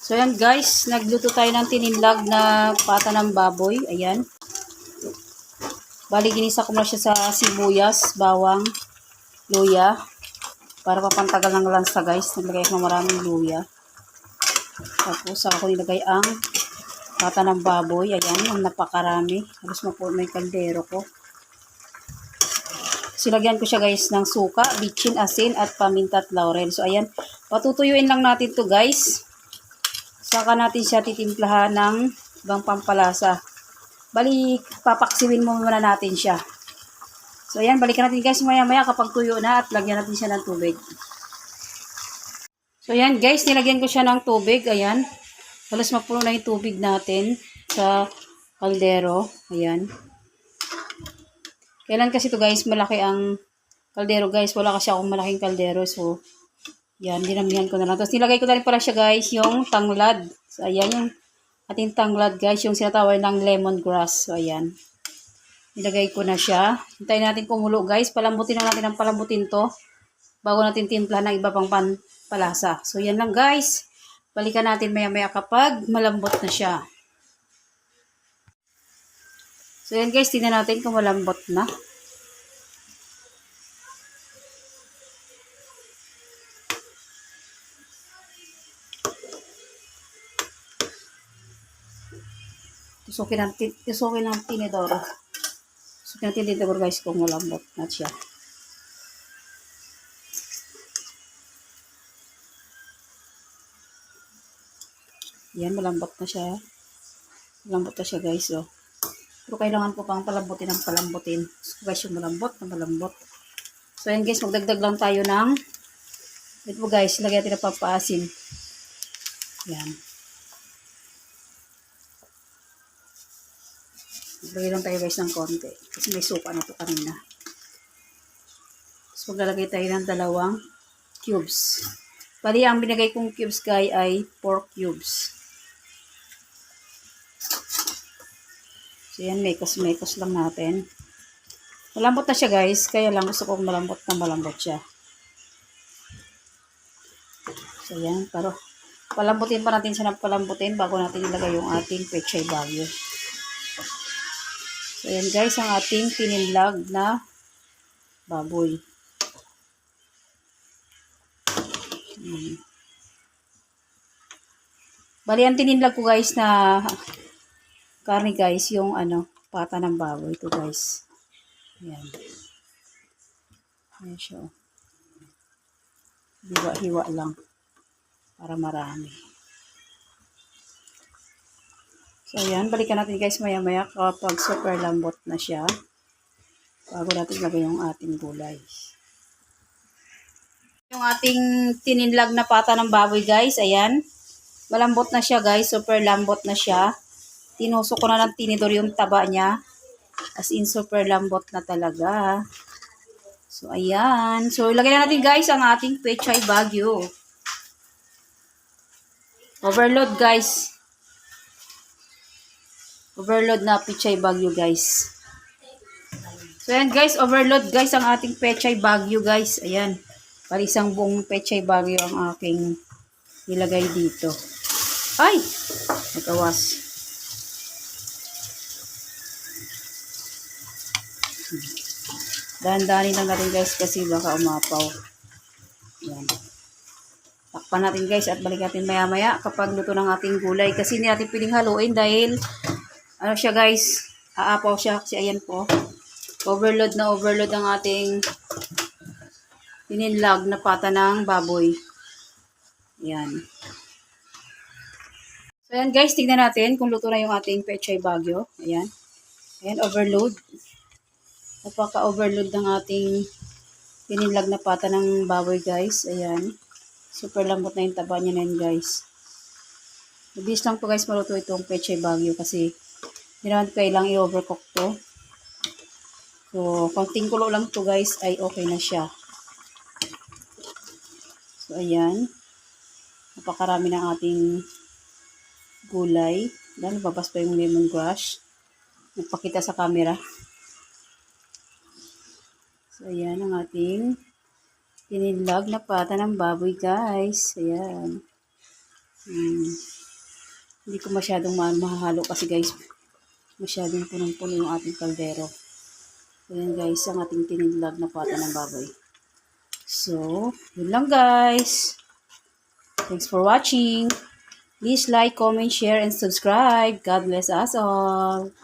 So ayan guys, nagluto tayo ng tininlag na pata ng baboy. Ayan. Bali ginisa ko na siya sa sibuyas, bawang, luya. Para papantagal ng lansa guys. Naglagay ako ng maraming luya. Tapos ako nilagay ang pata ng baboy. Ayan, ang napakarami. Halos mapuno yung kaldero ko. Silagyan ko siya guys ng suka, bitchin, asin at paminta at laurel. So ayan, patutuyuin lang natin to guys. Saka natin siya titimplahan ng ibang pampalasa. Bali, papaksiwin muna natin siya. So ayan, balikan natin guys maya-maya kapag tuyo na at lagyan natin siya ng tubig. So ayan guys, nilagyan ko siya ng tubig. Ayan, halos mapuno na yung tubig natin sa kaldero. Ayan. Kailan kasi to guys, malaki ang kaldero guys. Wala kasi akong malaking kaldero. So, yan, dinamihan ko na lang. Tapos nilagay ko na rin pala siya guys, yung tanglad. So, ayan yung ating tanglad guys, yung sinatawag ng lemongrass. So, ayan. Nilagay ko na siya. Hintayin natin kumulo guys. Palambutin na natin ang palambutin to. Bago natin timpla ng iba pang palasa. So, yan lang guys. Balikan natin maya-maya kapag malambot na siya. So, yan guys, tingnan natin kung malambot na. Tusukin ng tinidor. Tusukin ng tinidor guys kung malambot na siya. Yan, malambot na siya. Malambot na siya guys, oh. Pero kailangan ko pang palambutin ng palambutin. So guys, yung malambot na malambot. So yan guys, magdagdag lang tayo ng ito guys, lagyan natin ng papaasim. Yan. Lagyan lang tayo guys ng konti. Kasi may suka na ito kanina. So maglalagay tayo ng 2 cubes. Bali, ang binagay kong cubes guys ay 4 cubes. So yan, mekos lang natin. Malambot na siya guys, kaya lang gusto kong malambot siya. So yan, pero palambutin pa natin siya ng palambutin bago natin ilagay yung ating pechay bagyo. So yan guys, ang ating tininlag na baboy. Bali, ang tininlag ko guys na karne guys, yung pata ng baboy ito guys. Ayan. Ayan siya. Hiwa-hiwa lang. Para marami. So ayan, balikan natin guys maya-maya kapag super lambot na siya. Bago natin lagay yung ating gulay. Yung ating tininlag na pata ng baboy guys, ayan. Malambot na siya guys, super lambot na siya. Tinusok ko na ng tinidor yung taba niya. As in, super lambot na talaga. So, ayan. So, ilagay na natin guys ang ating pechay bagyo. Overload guys. Overload na pechay bagyo guys. So, ayan guys. Overload guys ang ating pechay bagyo guys. Ayan. Para isang buong pechay bagyo ang aking nilagay dito. Ay! Nagawas. Dahan-dahanin lang natin guys kasi baka umapaw. Yan. Takpan natin guys at balik natin maya-maya kapag luto ng ating gulay. Kasi hindi natin piling haluin dahil siya guys, aapaw siya. Kasi ayan po, overload ang ating tininlag na pata ng baboy. Yan. So ayan guys, tignan natin kung luto na yung ating pechay bagyo. Ayan. Ayan, overload. Napaka-overload ng ating tininlag na pata ng baboy guys. Ayan. Super lambot na yung taba niya na yun guys. Mabilis lang po guys maluto itong pechay bagyo kasi hindi naman kailang i-overcook to. So, konting kulo lang to guys ay okay na siya. So, ayan. Napakarami ng ating gulay. Dahil babas pa yung lemongrass. Nagpakita sa camera. So, ayan ang ating tininlag na pata ng baboy, guys. Ayan. Hindi ko masyadong mahahalo kasi guys, masyadong punong-puno yung ating kaldero. Ayan guys, ang ating tinidlag na pata ng baboy. So, yun lang guys. Thanks for watching. Please like, comment, share, and subscribe. God bless us all.